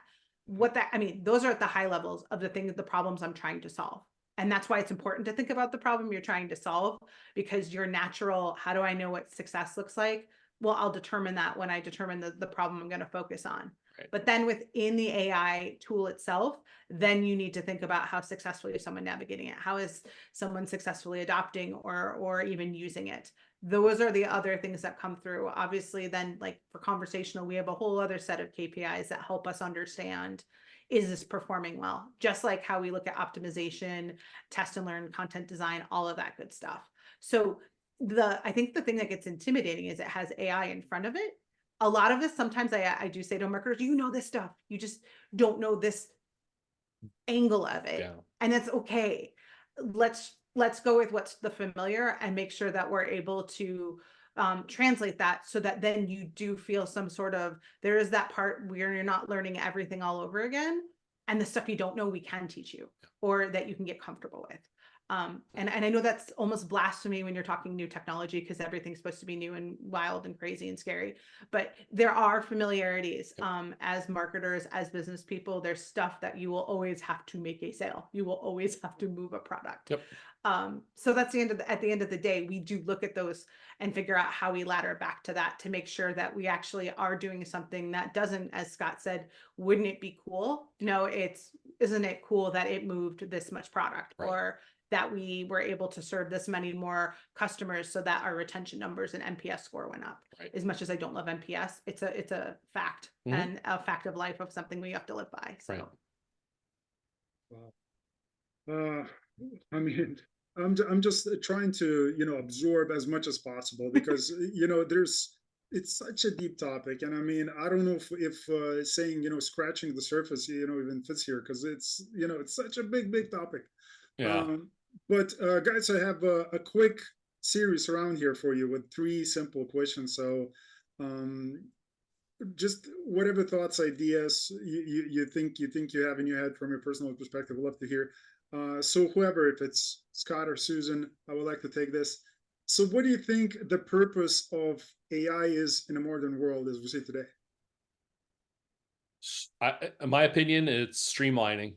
Those are at the high levels of the problems I'm trying to solve. And that's why it's important to think about the problem you're trying to solve, because your natural, how do I know what success looks like? Well, I'll determine that when I determine the problem I'm going to focus on. Right. But then within the AI tool itself, then you need to think about how successfully is someone navigating it? How is someone successfully adopting or even using it? Those are the other things that come through. Obviously, then like for conversational, we have a whole other set of KPIs that help us understand, is this performing well? Just like how we look at optimization, test and learn, content design, all of that good stuff. So I think the thing that gets intimidating is it has AI in front of it. A lot of this, sometimes I do say to marketers, you know this stuff, you just don't know this angle of it. Yeah. And that's okay. Let's go with what's the familiar and make sure that we're able to translate that so that then you do feel some sort of, there is that part where you're not learning everything all over again, and the stuff you don't know, we can teach you, or that you can get comfortable with. And I know that's almost blasphemy when you're talking new technology, because everything's supposed to be new and wild and crazy and scary, but there are familiarities. As marketers, as business people, there's stuff that you will always have to make a sale. You will always have to move a product. Yep. So that's at the end of the day, we do look at those and figure out how we ladder back to that to make sure that we actually are doing something that doesn't, as Scott said, wouldn't it be cool? No, it's isn't it cool that it moved this much product, Right. or that we were able to serve this many more customers so that our retention numbers and NPS score went up. Right. As much as I don't love NPS, it's a fact and a fact of life of something we have to live by. So. Right. Wow. I mean, I'm just trying to, absorb as much as possible because, it's such a deep topic. And I mean, I don't know if saying, scratching the surface, even fits here because it's such a big topic. Yeah. Um, but guys, I have a quick series around here for you with three simple questions. So, um, just whatever thoughts, ideas you think you have in your head from your personal perspective, I'd love to hear. So whoever, if it's Scott or Susan, I would like to take this. So what do you think the purpose of AI is in a modern world as we see today? In my opinion, it's streamlining.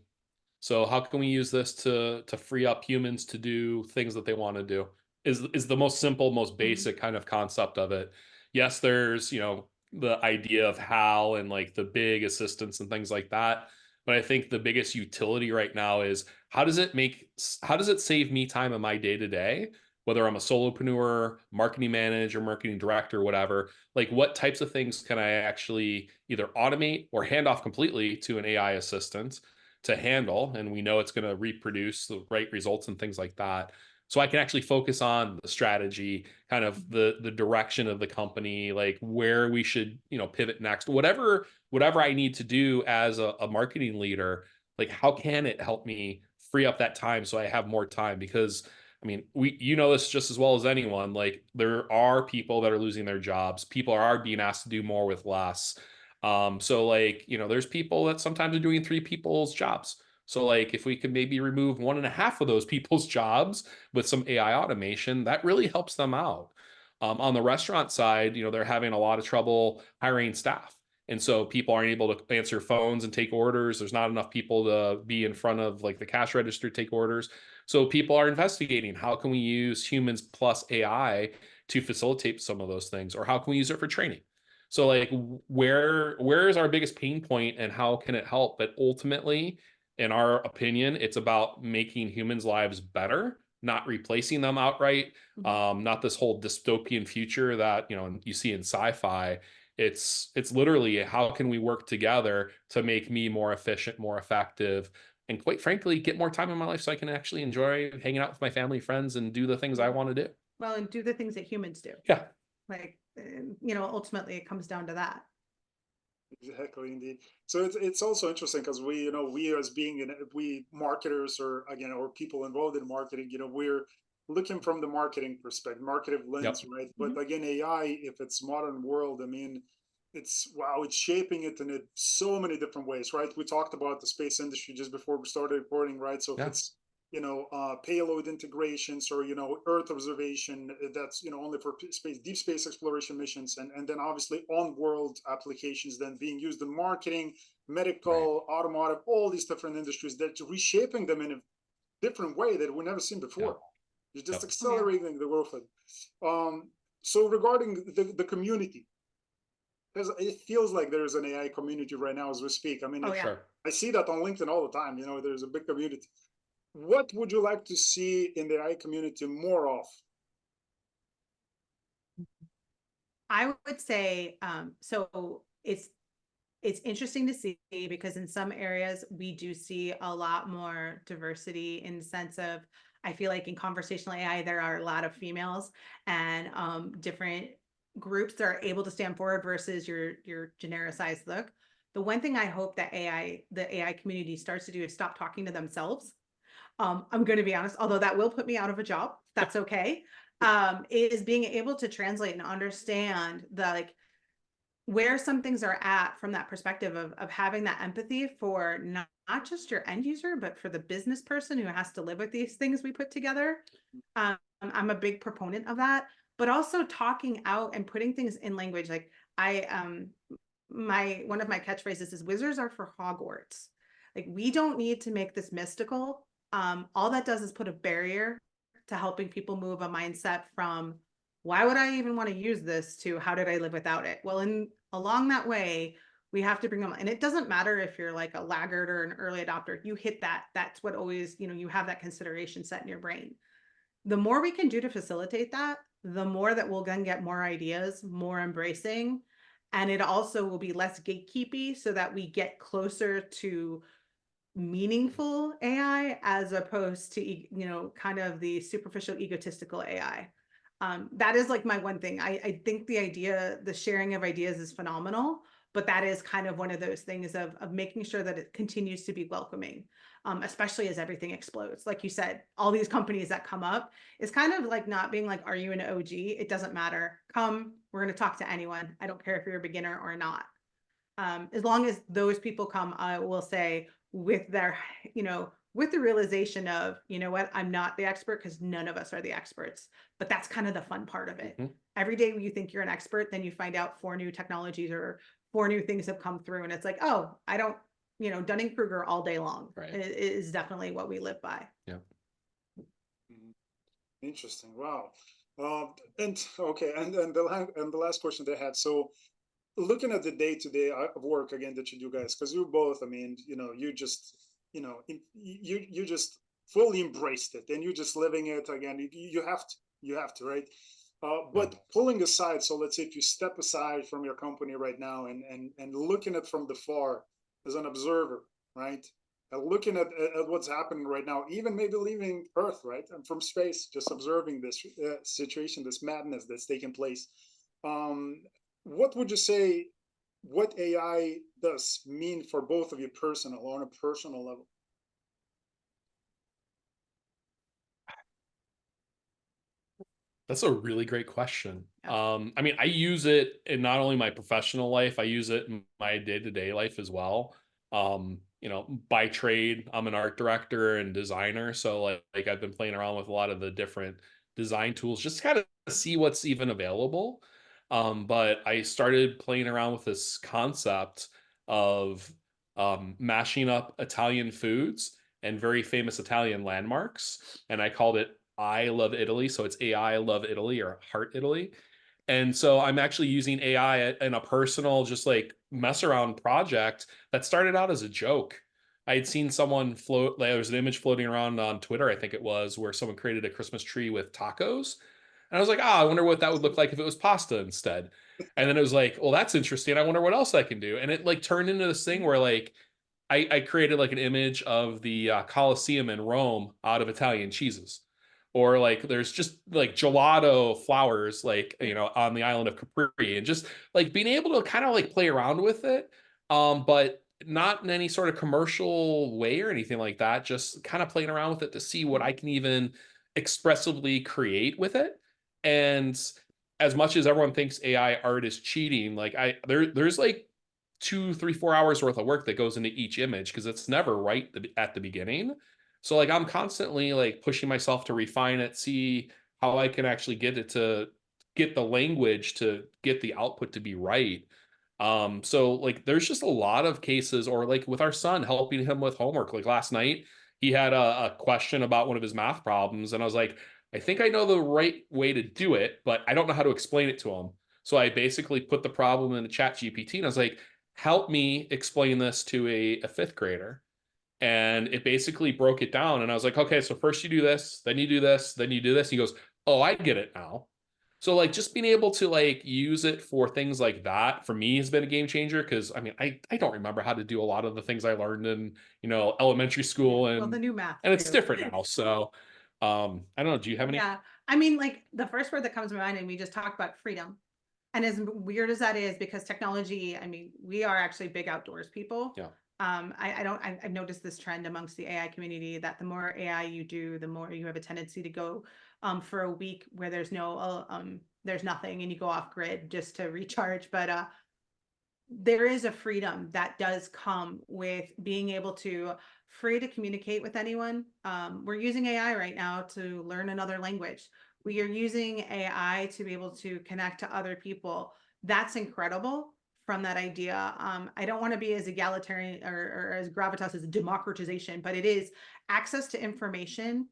So how can we use this to free up humans to do things that they want to do? Is the most simple, most basic kind of concept of it. Yes, there's, the idea of how and like the big assistants and things like that. But I think the biggest utility right now is how does it save me time in my day to day, whether I'm a solopreneur, marketing manager, marketing director, whatever, like what types of things can I actually either automate or hand off completely to an AI assistant to handle, and we know it's going to reproduce the right results and things like that. So I can actually focus on the strategy, kind of the direction of the company, like where we should, pivot next, whatever I need to do as a marketing leader, like how can it help me free up that time so I have more time? Because I mean, this just as well as anyone, like there are people that are losing their jobs. People are being asked to do more with less. So like, there's people that sometimes are doing three people's jobs. So like if we could maybe remove 1.5 of those people's jobs with some AI automation, that really helps them out. On the restaurant side, they're having a lot of trouble hiring staff. And so people aren't able to answer phones and take orders. There's not enough people to be in front of like the cash register, take orders. So people are investigating how can we use humans plus AI to facilitate some of those things, or how can we use it for training? So like where is our biggest pain point and how can it help? But ultimately, in our opinion, it's about making humans' lives better, not replacing them outright. Not this whole dystopian future that you see in sci-fi. It's literally how can we work together to make me more efficient, more effective, and quite frankly, get more time in my life so I can actually enjoy hanging out with my family, friends, and do the things I want to do. Well, and do the things that humans do. Yeah. Like, ultimately it comes down to that. Exactly, indeed. So it's also interesting because we as being we marketers or again or people involved in marketing, we're looking from the marketing perspective, marketing Yep. lens, right? But again, AI, if it's modern world, I mean, it's shaping it in so many different ways, right? We talked about the space industry just before we started recording, right? So if Yeah. it's payload integrations or earth observation, that's only for space, deep space exploration missions, and then obviously on world applications then being used in marketing, medical, automotive, all these different industries, that's reshaping them in a different way that we've never seen before. It's just accelerating the growth of it. So regarding the community, because it feels like there's an AI community right now as we speak. I mean, Sure. I see that on LinkedIn all the time. There's a big community. What would you like to see in the AI community more of? I would say, so it's interesting to see because in some areas we do see a lot more diversity in the sense of, I feel like in conversational AI, there are a lot of females and different groups that are able to stand forward versus your genericized look. The one thing I hope that the AI community starts to do is stop talking to themselves. I'm going to be honest, although that will put me out of a job, that's okay. Is being able to translate and understand where some things are at from that perspective of having that empathy for not just your end user, but for the business person who has to live with these things we put together. I'm a big proponent of that, but also talking out and putting things in language. Like one of my catchphrases is wizards are for Hogwarts. Like we don't need to make this mystical. All that does is put a barrier to helping people move a mindset from why would I even want to use this to how did I live without it? Well, along that way, We have to bring them, and it doesn't matter if you're like a laggard or an early adopter, you hit that. That's what always, you have that consideration set in your brain. The more we can do to facilitate that, the more that we'll then get more ideas, more embracing, and it also will be less gatekeepy so that we get closer to meaningful AI as opposed to, kind of the superficial egotistical AI. That is like my one thing. I think the sharing of ideas is phenomenal, but that is kind of one of those things of making sure that it continues to be welcoming, especially as everything explodes. Like you said, all these companies that come up is kind of like not being like, are you an OG? It doesn't matter. Come, we're going to talk to anyone. I don't care if you're a beginner or not. As long as those people come, I will say with their, with the realization of, you know what, I'm not the expert, because none of us are the experts, but that's kind of the fun part of it. Every day you think you're an expert, then you find out 4 new technologies or 4 new things have come through, and it's like, oh, I don't, Dunning-Kruger all day long. Right. It is definitely what we live by. Yeah. Interesting. Wow. And okay, and the last question they had. So, looking at the day-to-day of work again that you do, guys, because you both, I mean, you just, you just fully embraced it, and you're just living it again. You have to, right? But pulling aside, so let's say if you step aside from your company right now and looking at from the far as an observer, right? And looking at what's happening right now, even maybe leaving Earth, right? And from space, just observing this situation, this madness that's taking place. What would you say, what AI does mean for both of you personal, on a personal level? That's a really great question. Yeah. I mean, I use it in not only my professional life, I use it in my day-to-day life as well. By trade, I'm an art director and designer. So like I've been playing around with a lot of the different design tools just to kind of see what's even available. But I started playing around with this concept of mashing up Italian foods and very famous Italian landmarks. And I called it I Love Italy. So it's AI Love Italy or Heart Italy. And so I'm actually using AI in a personal, just like mess around project that started out as a joke. I had seen someone float, there was an image floating around on Twitter, I think it was, where someone created a Christmas tree with tacos. And I was like, I wonder what that would look like if it was pasta instead. And then it was like, well, that's interesting. I wonder what else I can do. And it like turned into this thing where like I created like an image of the Colosseum in Rome out of Italian cheeses. Or like there's just like gelato flowers, like, on the island of Capri, and just like being able to kind of like play around with it. But not in any sort of commercial way or anything like that. Just kind of playing around with it to see what I can even expressively create with it. And as much as everyone thinks AI art is cheating, like there's like 2, 3, 4 hours worth of work that goes into each image because it's never right at the beginning. So like I'm constantly like pushing myself to refine it, see how I can actually get it to get the language to get the output to be right. So like there's just a lot of cases, or like with our son, helping him with homework. Like last night, he had a question about one of his math problems, and I was like, I think I know the right way to do it, but I don't know how to explain it to him. So I basically put the problem in the chat GPT, and I was like, help me explain this to a 5th grader. And it basically broke it down. And I was like, okay, so first you do this, then you do this, then you do this. He goes, oh, I get it now. So like just being able to like use it for things like that for me has been a game changer. Cause I mean, I don't remember how to do a lot of the things I learned in, elementary school, Well, the new math and it's too. different now. So I don't know. Do you have any? Yeah. I mean, like the first word that comes to mind, and we just talked about freedom. And as weird as that is, because technology, I mean, we are actually big outdoors people. Yeah. I've noticed this trend amongst the AI community that the more AI you do, the more you have a tendency to go for a week where there's nothing, and you go off grid just to recharge. But there is a freedom that does come with being able to free to communicate with anyone. We're using AI right now to learn another language. We are using AI to be able to connect to other people. That's incredible. From that idea, I don't want to be as egalitarian or as gravitas as democratization, but it is access to information.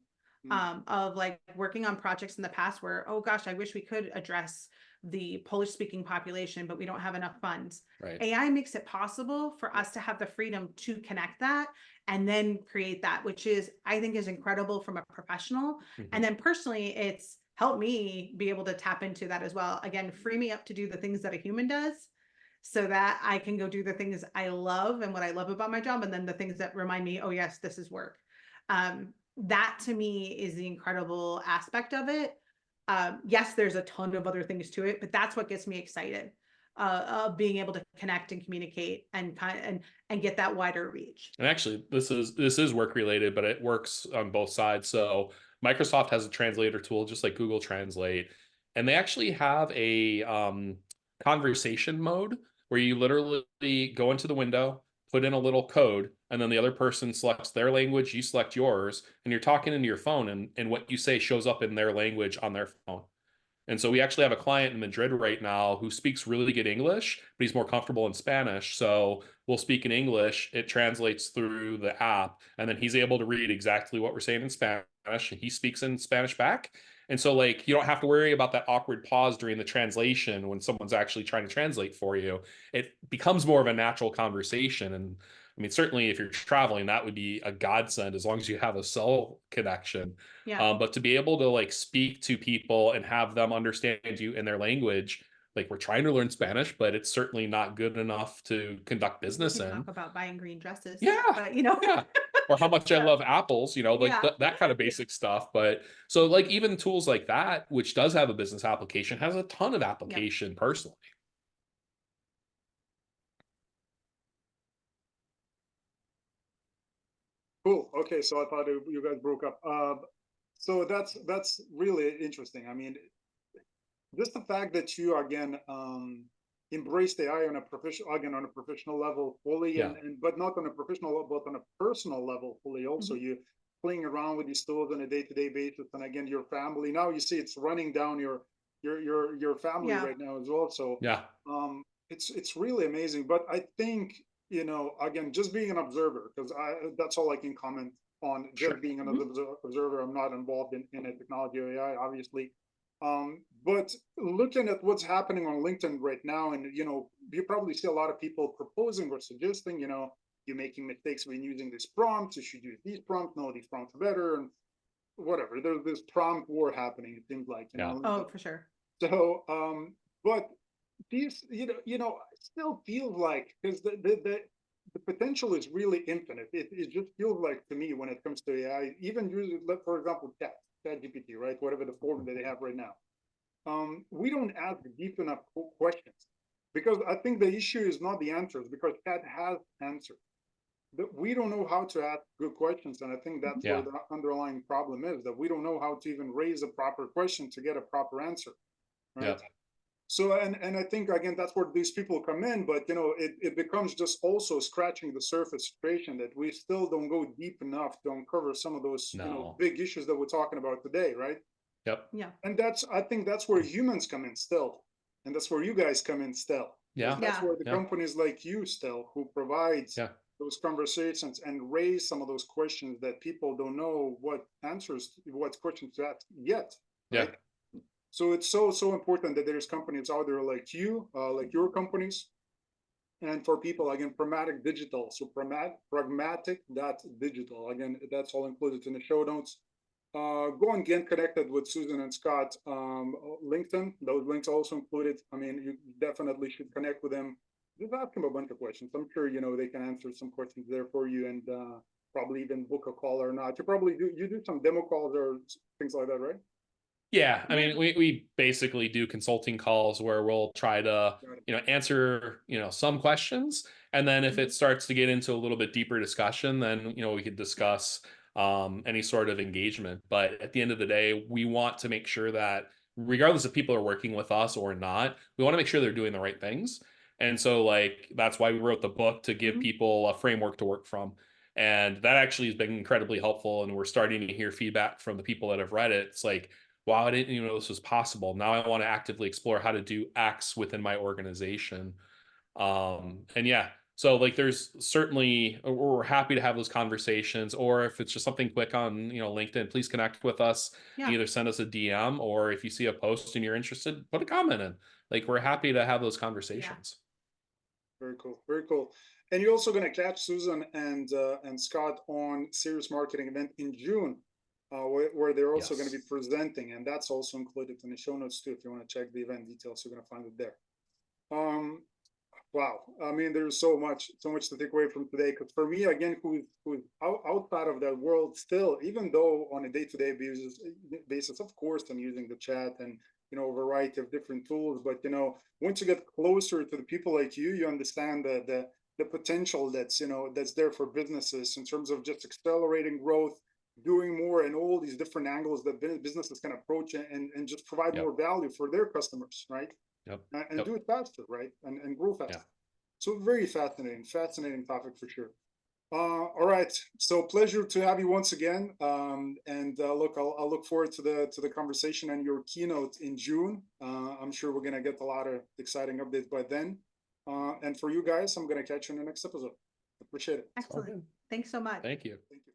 Of like working on projects in the past where, oh gosh, I wish we could address the Polish speaking population, but we don't have enough funds. Right. AI makes it possible for us to have the freedom to connect that and then create that, which is, I think, is incredible from a professional. And then personally, it's helped me be able to tap into that as well. Again, free me up to do the things that a human does, so that I can go do the things I love and what I love about my job. And then the things that remind me, oh yes, this is work. That to me is the incredible aspect of it. Yes, there's a ton of other things to it, but that's what gets me excited, of being able to connect and communicate and and get that wider reach. And actually, this is work related, but it works on both sides. So Microsoft has a translator tool, just like Google Translate, and they actually have a conversation mode where you literally go into the window, put in a little code, and then the other person selects their language, you select yours, and you're talking into your phone, and what you say shows up in their language on their phone. And so we actually have a client in Madrid right now who speaks really good English, but he's more comfortable in Spanish. So we'll speak in English, it translates through the app, and then he's able to read exactly what we're saying in Spanish, and he speaks in Spanish back. And so, like, you don't have to worry about that awkward pause during the translation when someone's actually trying to translate for you. It becomes more of a natural conversation. And I mean, certainly if you're traveling, that would be a godsend as long as you have a cell connection. Yeah. But to be able to like speak to people and have them understand you in their language, like we're trying to learn Spanish, but it's certainly not good enough to conduct We business can in. talk about buying green dresses. Yeah. But you know. Yeah. Or how much I love apples, you know, like Yeah. that kind of basic stuff. But so like even tools like that, which does have a business application, has a ton of application personally. Cool. Okay, so I thought you guys broke up. So that's really interesting. I mean, just the fact that you again embraced AI on a professional level fully, Yeah. and but not on a professional level, but on a personal level fully. Also, you playing around with these tools on a day-to-day basis, and again, your family. Now you see it's running down your family Yeah. right now as well. So Yeah. it's really amazing. But I think, you know, again, just being an observer, because that's all I can comment on. Just Sure. being an observer, I'm not involved in a technology or AI, obviously. But looking at what's happening on LinkedIn right now, and you know, you probably see a lot of people proposing or suggesting, you know, you're making mistakes when using this prompt. You should use these prompts. No, these prompts are better, and whatever. There's this prompt war happening. It seems like, you Yeah. know. Oh, for sure. So, but these, it still feels like, because the potential is really infinite. It just feels like to me when it comes to AI, even using, for example, ChatGPT, right? Whatever the form that they have right now. We don't ask deep enough questions, because I think the issue is not the answers, because Chat has answers. But we don't know how to ask good questions, and I think that's where Yeah. the underlying problem is, that we don't know how to even raise a proper question to get a proper answer, right? Yeah. So, and I think again that's where these people come in, but you know, it becomes just also scratching the surface situation, that we still don't go deep enough to uncover some of those, you know, No. big issues that we're talking about today, right? Yep. Yeah. And I think that's where humans come in still, and that's where you guys come in still. Yeah. That's Yeah. where the Yeah. companies like you still, who provides Yeah. those conversations and raise some of those questions that people don't know what questions to ask yet, Yeah. right? So it's so important that there's companies out there like you, like your companies, and for people, again, pragmatic digital. So pragmatic.digital. Again, that's all included in the show notes. Go and get connected with Susan and Scott. LinkedIn, those links also included. I mean, you definitely should connect with them. Just ask them a bunch of questions. I'm sure, you know, they can answer some questions there for you, and probably even book a call or not. You do some demo calls or things like that, right? Yeah, I mean, we basically do consulting calls where we'll try to, you know, answer, you know, some questions. And then if it starts to get into a little bit deeper discussion, then, you know, we could discuss any sort of engagement. But at the end of the day, we want to make sure that regardless if people are working with us or not, we want to make sure they're doing the right things. And so like, that's why we wrote the book, to give people a framework to work from. And that actually has been incredibly helpful. And we're starting to hear feedback from the people that have read it. It's like, wow, I didn't even know this was possible. Now I want to actively explore how to do X within my organization. And yeah, So like there's certainly, we're happy to have those conversations, or if it's just something quick on, LinkedIn, please connect with us. Yeah. Either send us a DM, or if you see a post and you're interested, put a comment in. Like, we're happy to have those conversations. Very cool. Very cool. And you're also going to catch Susan and Scott on Serious Marketing event in June, where they're also going to be Yes. presenting, and that's also included in the show notes too. If you want to check the event details, you're going to find it there. Wow. I mean, there's so much to take away from today. Because for me, again, who's outside of that world still, even though on a day-to-day basis, of course, I'm using the chat and a variety of different tools. But once you get closer to the people like you understand the potential that's there for businesses in terms of just accelerating growth, doing more, and all these different angles that businesses can approach and just provide Yep. more value for their customers, right? Yep. And Yep. do it faster, right? And grow faster. Yeah. So very fascinating topic for sure. All right, so pleasure to have you once again. And look, I'll look forward to the conversation and your keynote in June. I'm sure we're gonna get a lot of exciting updates by then. And for you guys, I'm gonna catch you in the next episode. Appreciate it. Excellent. good. Thanks so much. Thank you. Thank you.